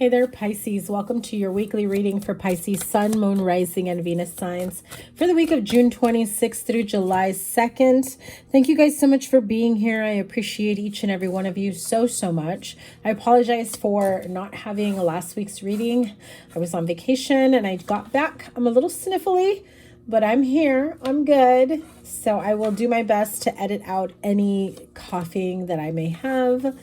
Hey there, Pisces. Welcome to your weekly reading for Pisces Sun, Moon, Rising, and Venus signs for the week of June 26th through July 2nd. Thank you guys so much for being here. I appreciate each and every one of you so much. I apologize for not having last week's reading. I was on vacation and I got back. I'm a little sniffly, but I'm here. I'm good. So I will do my best to edit out any coughing that I may have.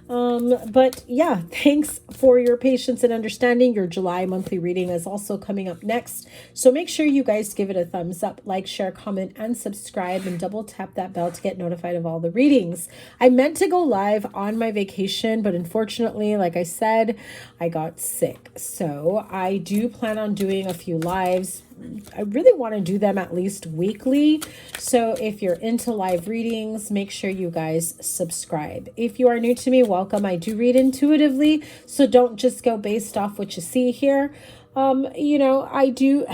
But yeah, thanks for your patience and understanding. Your July monthly reading is also coming up next. So make sure you guys give it a thumbs up, like, share, comment, and subscribe, and double tap that bell to get notified of all the readings. I meant to go live on my vacation, but unfortunately, like I said, I got sick. So I do plan on doing a few lives. I really want to do them at least weekly. So if you're into live readings, make sure you guys subscribe. If you are new to me, welcome. I do read intuitively, so don't just go based off what you see here. You know, I do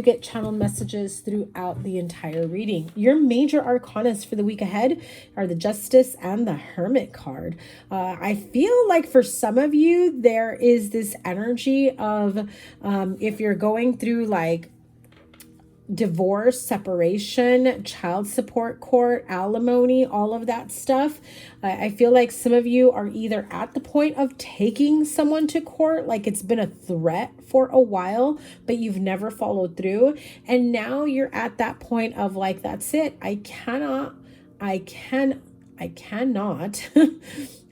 get channel messages throughout the entire reading. Your major arcanas for the week ahead are the Justice and the Hermit card. I feel like for some of you, there is this energy of if you're going through like divorce, separation, child support court, alimony, all of that stuff. I feel like some of you are either at the point of taking someone to court, like it's been a threat for a while, but you've never followed through. And now you're at that point of like, that's it. I cannot.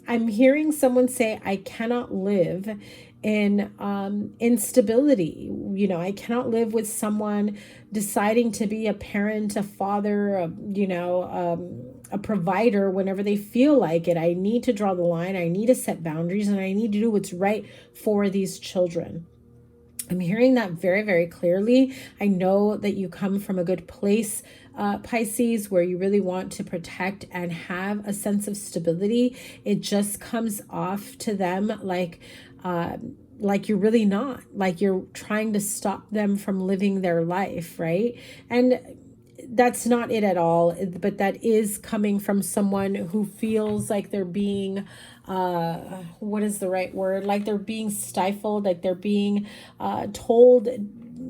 I'm hearing someone say, I cannot live in instability. You know, I cannot live with someone deciding to be a parent, a father, a provider whenever they feel like it. I need to draw the line. I need to set boundaries, and I need to do what's right for these children. I'm hearing that very, very clearly. I know that you come from a good place, Pisces, where you really want to protect and have a sense of stability. It just comes off to them like you're really not, like you're trying to stop them from living their life, right? And that's not it at all, but that is coming from someone who feels like they're being what is the right word? Like they're being stifled, like they're being told,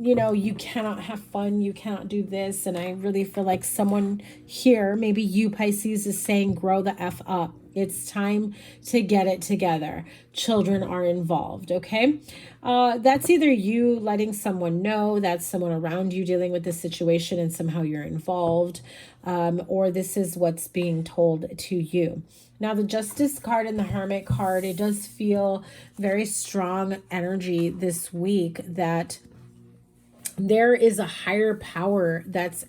you know, you cannot have fun, you cannot do this. And I really feel like someone here, maybe you, Pisces, is saying, grow the F up. It's time to get it together. Children are involved, okay? That's either you letting someone know, that's someone around you dealing with this situation and somehow you're involved, or this is what's being told to you. Now, the Justice card and the Hermit card, it does feel very strong energy this week that there is a higher power that's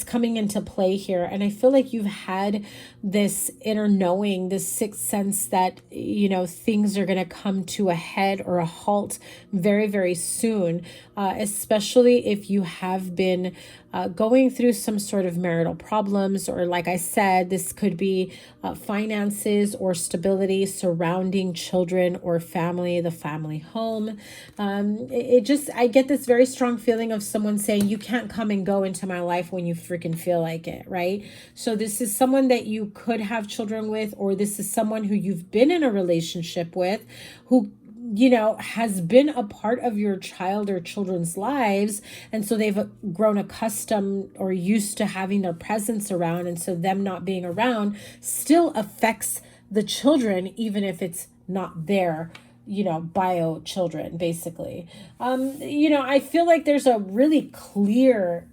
coming into play here. And I feel like you've had this inner knowing, this sixth sense that, you know, things are going to come to a head or a halt very, very soon, especially if you have been going through some sort of marital problems, or like I said, this could be finances or stability surrounding children or family, the family home. I get this very strong feeling of someone saying, you can't come and go into my life when you freaking feel like it, right? So this is someone that you could have children with, or this is someone who you've been in a relationship with, who, you know, has been a part of your child or children's lives. And so they've grown accustomed or used to having their presence around. And so them not being around still affects the children, even if it's not their, you know, bio children, basically. You know, I feel like there's a really clear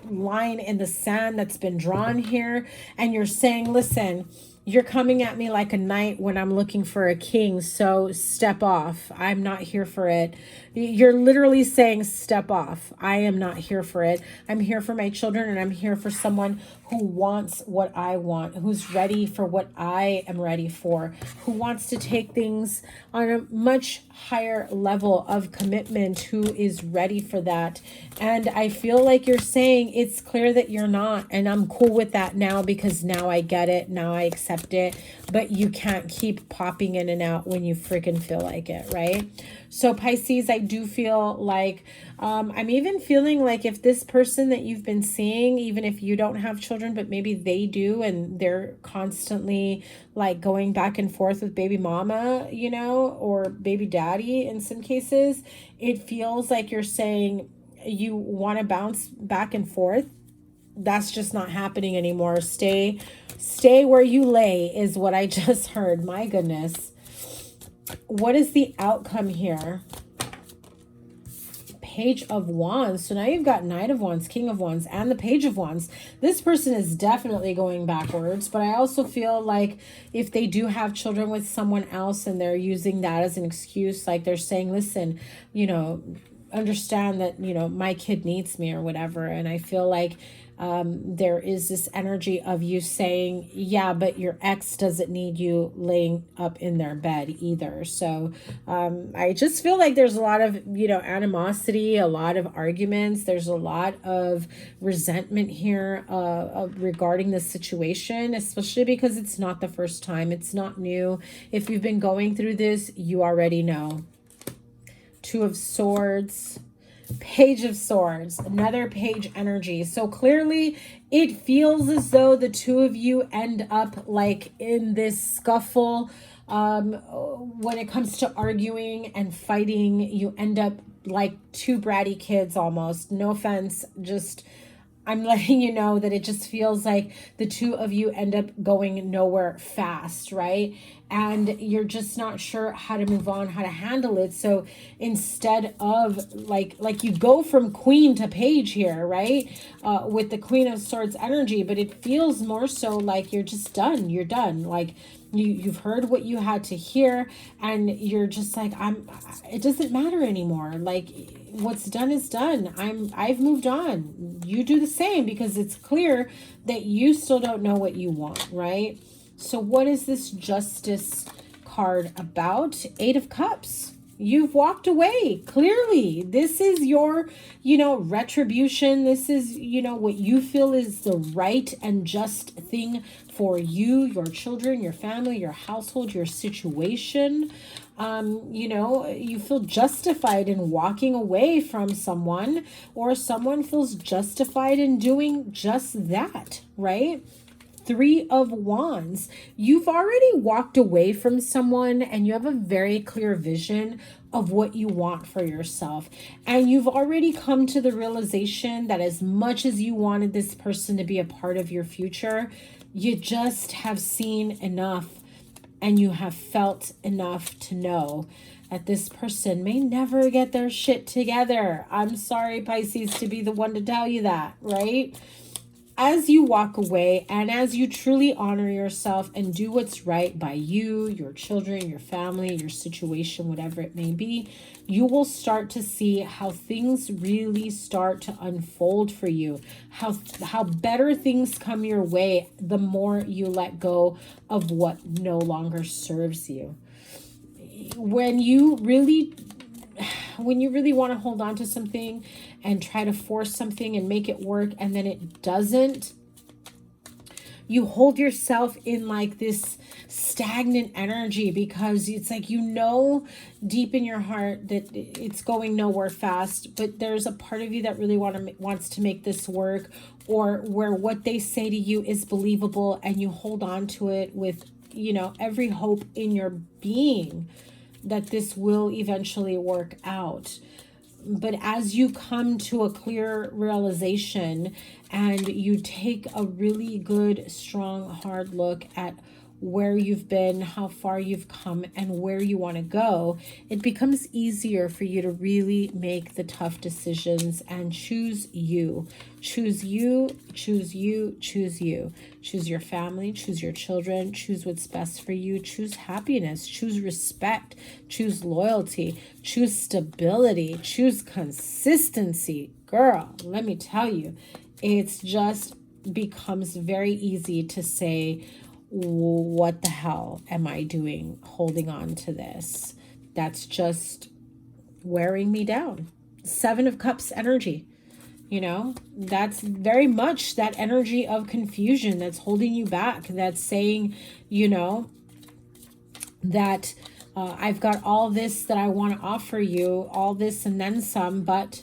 line in the sand that's been drawn here. And you're saying, listen, you're coming at me like a knight when I'm looking for a king. So step off. I'm not here for it. You're literally saying, step off. I am not here for it. I'm here for my children, and I'm here for someone who wants what I want, who's ready for what I am ready for, who wants to take things on a much higher level of commitment, who is ready for that. And I feel like you're saying it's clear that you're not, and I'm cool with that now, because now I get it. Now I accept it. but you can't keep popping in and out when you freaking feel like it, right? So Pisces, I do feel like, I'm even feeling like if this person that you've been seeing, even if you don't have children, but maybe they do, and they're constantly like going back and forth with baby mama, you know, or baby daddy in some cases, it feels like you're saying you want to bounce back and forth. That's just not happening anymore. Stay where you lay is what I just heard. My goodness. What is the outcome here? Page of Wands. So now you've got Knight of Wands, King of Wands, and the Page of Wands. This person is definitely going backwards, but I also feel like if they do have children with someone else and they're using that as an excuse, like they're saying, listen, you know, understand that, you know, my kid needs me or whatever. And I feel like there is this energy of you saying, yeah, but your ex doesn't need you laying up in their bed either. So I just feel like there's a lot of, you know, animosity, a lot of arguments. There's a lot of resentment here regarding this situation, especially because it's not the first time. It's not new. If you've been going through this, you already know. Two of Swords, Page of Swords, another page energy. So clearly it feels as though the two of you end up like in this scuffle. When it comes to arguing and fighting, you end up like two bratty kids almost. No offense, just I'm letting you know that it just feels like the two of you end up going nowhere fast, right? And you're just not sure how to move on, how to handle it. So instead of like you go from queen to page here, right? With the Queen of Swords energy, but it feels more so like you're just done. You're done. Like you've heard what you had to hear, and you're just like, it doesn't matter anymore. Like what's done is done. I've moved on. You do the same, because it's clear that you still don't know what you want, right? So what is this Justice card about? Eight of Cups. You've walked away. Clearly, this is your, you know, retribution. This is, you know, what you feel is the right and just thing for you, your children, your family, your household, your situation. You know, you feel justified in walking away from someone, or someone feels justified in doing just that, right? Three of Wands. You've already walked away from someone, and you have a very clear vision of what you want for yourself. And you've already come to the realization that as much as you wanted this person to be a part of your future, you just have seen enough, and you have felt enough to know that this person may never get their shit together. I'm sorry, Pisces, to be the one to tell you that, right? As you walk away, and as you truly honor yourself and do what's right by you, your children, your family, your situation, whatever it may be, you will start to see how things really start to unfold for you, how better things come your way the more you let go of what no longer serves you. When you really want to hold on to something and try to force something and make it work, and then it doesn't, you hold yourself in like this stagnant energy, because it's like, you know, deep in your heart that it's going nowhere fast, but there's a part of you that really wants to make this work, or where what they say to you is believable, and you hold on to it with, you know, every hope in your being that this will eventually work out. But as you come to a clear realization, and you take a really good, strong, hard look at where you've been, how far you've come, and where you want to go, it becomes easier for you to really make the tough decisions and choose you. Choose you, choose you, choose you. Choose your family, choose your children, choose what's best for you, choose happiness, choose respect, choose loyalty, choose stability, choose consistency. Girl, let me tell you, it's just becomes very easy to say, what the hell am I doing holding on to this? That's just wearing me down. Seven of Cups energy. You know, that's very much that energy of confusion that's holding you back. That's saying, you know, that I've got all this that I want to offer you, all this and then some, but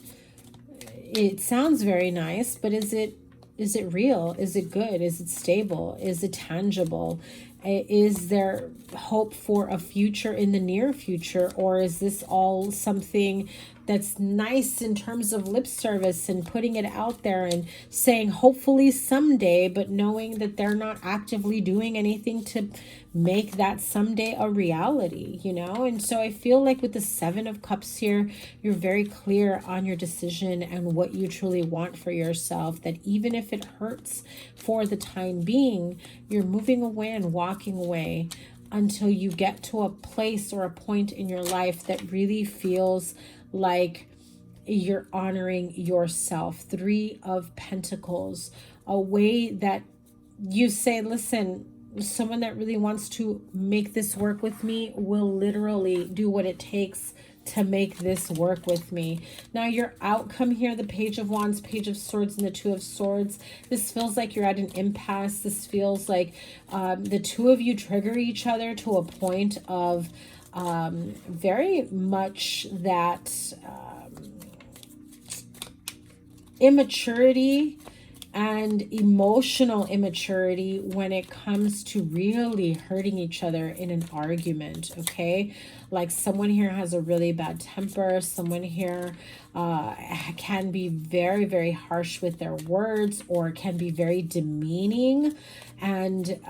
it sounds very nice, but is it real? Is it good? Is it stable? Is it tangible? Is there hope for a future in the near future? Or is this all something that's nice in terms of lip service and putting it out there and saying hopefully someday, but knowing that they're not actively doing anything to make that someday a reality, you know? And so I feel like with the Seven of Cups here, you're very clear on your decision and what you truly want for yourself, that even if it hurts for the time being, you're moving away and walking away until you get to a place or a point in your life that really feels like you're honoring yourself. Three of Pentacles, a way that you say, listen, someone that really wants to make this work with me will literally do what it takes to make this work with me. Now your outcome here, the Page of Wands, Page of Swords, and the Two of Swords, this feels like you're at an impasse. This feels like the two of you trigger each other to a point of very much that immaturity and emotional immaturity when it comes to really hurting each other in an argument, okay? Like someone here has a really bad temper. Someone here can be very, very harsh with their words, or can be very demeaning. And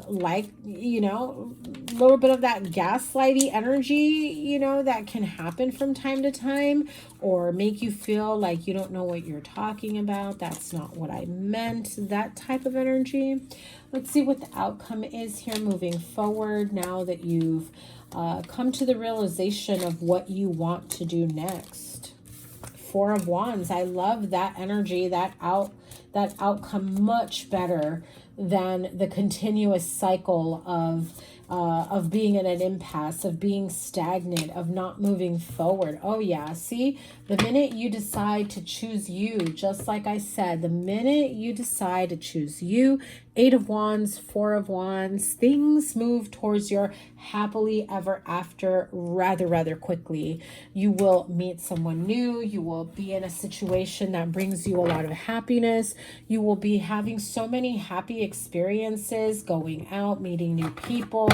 like, you know, a little bit of that gaslighty energy, you know, that can happen from time to time, or make you feel like you don't know what you're talking about. That's not what I meant. That type of energy. Let's see what the outcome is here moving forward now that you've come to the realization of what you want to do next. Four of Wands. I love that energy, that outcome much better than the continuous cycle of being in an impasse, of being stagnant, of not moving forward. Oh yeah, see, the minute you decide to choose you, just like I said, the minute you decide to choose you, Eight of Wands, Four of Wands, things move towards your happily ever after rather quickly. You will meet someone new. You will be in a situation that brings you a lot of happiness. You will be having so many happy experiences, going out, meeting new people,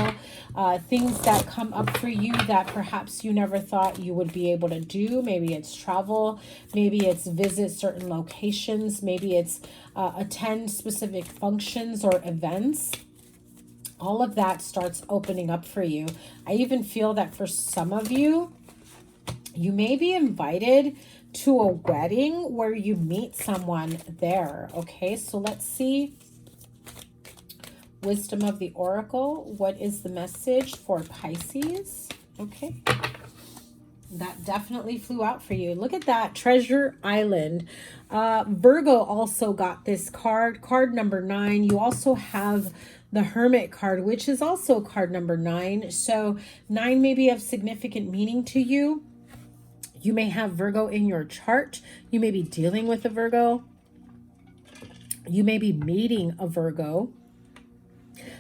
things that come up for you that perhaps you never thought you would be able to do. Maybe it's travel, maybe it's visit certain locations, maybe it's attend specific functions or events. All of that starts opening up for you. I even feel that for some of you, you may be invited to a wedding where you meet someone there. Okay, so let's see. Wisdom of the Oracle. What is the message for Pisces? Okay. That definitely flew out for you. Look at that. Treasure Island. Virgo also got this card. Card number 9. You also have the Hermit card, which is also card number 9. So 9 may be of significant meaning to you. You may have Virgo in your chart. You may be dealing with a Virgo. You may be meeting a Virgo.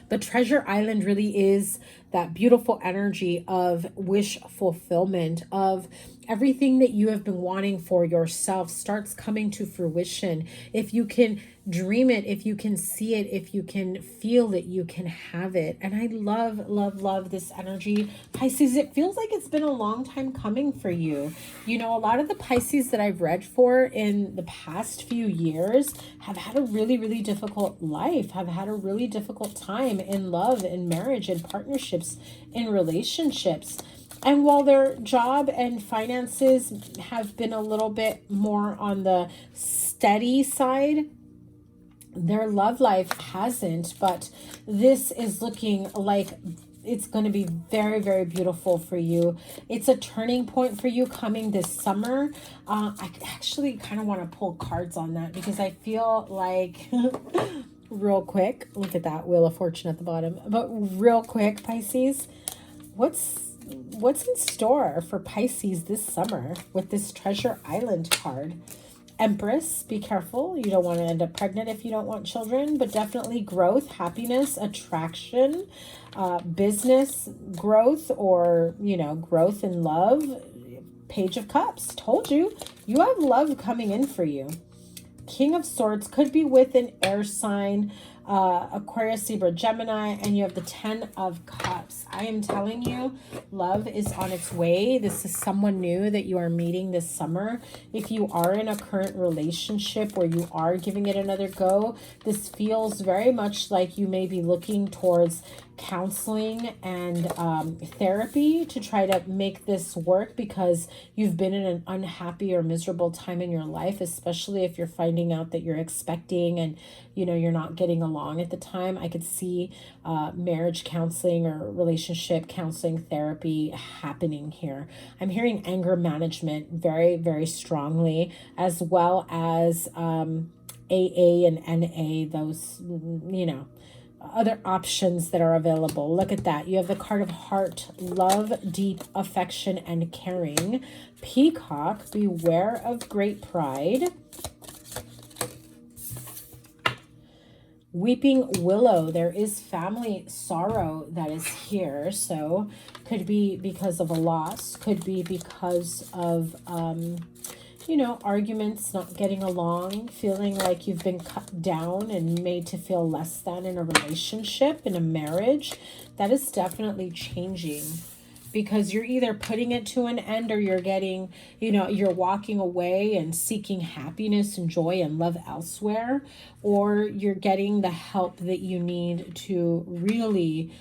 But Treasure Island really is that beautiful energy of wish fulfillment, of everything that you have been wanting for yourself starts coming to fruition. If you can dream it, if you can see it, if you can feel it, you can have it. And I love this energy. Pisces, it feels like it's been a long time coming for you. You know, a lot of the Pisces that I've read for in the past few years have had a really difficult life, have had a really difficult time in love, in marriage, in partnerships, in relationships. And while their job and finances have been a little bit more on the steady side, their love life hasn't. But this is looking like it's going to be very beautiful for you. It's a turning point for you coming this summer. I actually kind of want to pull cards on that because I feel like real quick, look at that Wheel of Fortune at the bottom, but real quick, Pisces, what's in store for Pisces this summer with this Treasure Island card? Empress, be careful. You don't want to end up pregnant if you don't want children, but definitely growth, happiness, attraction, business growth, or, you know, growth in love. Page of Cups. Told you. You have love coming in for you. King of Swords could be with an air sign, Aquarius, Libra, Gemini, and you have the 10 of Cups. I am telling you, love is on its way. This is someone new that you are meeting this summer. If you are in a current relationship where you are giving it another go, this feels very much like you may be looking towards counseling and therapy to try to make this work, because you've been in an unhappy or miserable time in your life, especially if you're finding out that you're expecting and, you know, you're not getting along at the time. I could see marriage counseling or relationship counseling therapy happening here. I'm hearing anger management very, very strongly, as well as AA and NA, those, you know, other options that are available. Look at that. You have the card of heart, love, deep affection, and caring. Peacock, beware of great pride. Weeping willow, there is family sorrow that is here. So could be because of a loss, could be because of you know, arguments, not getting along, feeling like you've been cut down and made to feel less than in a relationship, in a marriage. That is definitely changing, because you're either putting it to an end, or you're getting, you know, you're walking away and seeking happiness and joy and love elsewhere, or you're getting the help that you need to really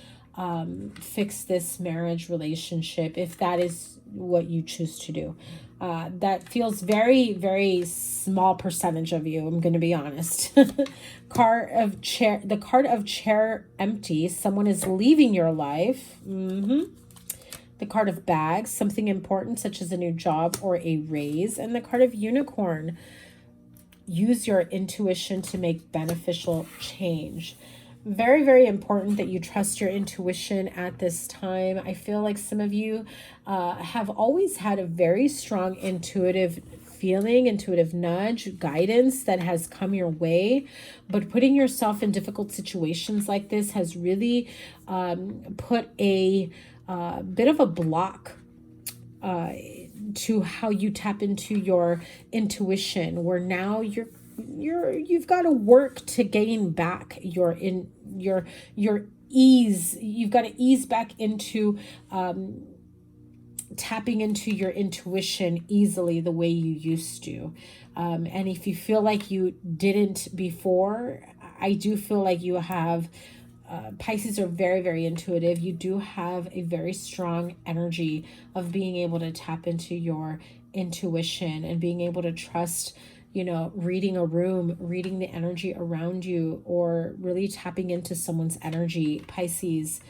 fix this marriage relationship, if that is what you choose to do. That feels very, very small percentage of you, I'm going to be honest. Card of chair, the card of chair empty. Someone is leaving your life. The card of bags, something important such as a new job or a raise. And the card of unicorn. Use your intuition to make beneficial change. Very, very important that you trust your intuition at this time. I feel like some of you have always had a very strong intuitive feeling, intuitive nudge, guidance that has come your way. But putting yourself in difficult situations like this has really put a bit of a block to how you tap into your intuition, where now you've got to work to gain back your ease. You've got to ease back into tapping into your intuition easily the way you used to. And if you feel like you didn't before, I do feel like you have Pisces are very, very intuitive. You do have a very strong energy of being able to tap into your intuition and being able to trust, you know, reading a room, reading the energy around you, or really tapping into someone's energy. Pisces,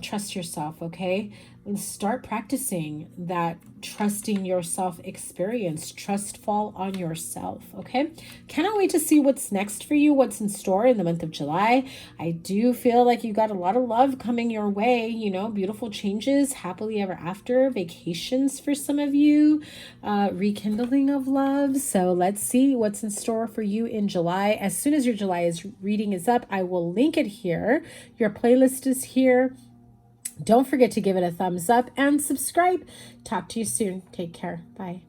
trust yourself, okay? And start practicing that trusting yourself experience. Trust fall on yourself, okay? Cannot wait to see what's next for you, what's in store in the month of July. I do feel like you got a lot of love coming your way, you know, beautiful changes, happily ever after, vacations for some of you, rekindling of love. So let's see what's in store for you in July. As soon as your July reading is up, I will link it here. Your playlist is here. Don't forget to give it a thumbs up and subscribe. Talk to you soon. Take care. Bye.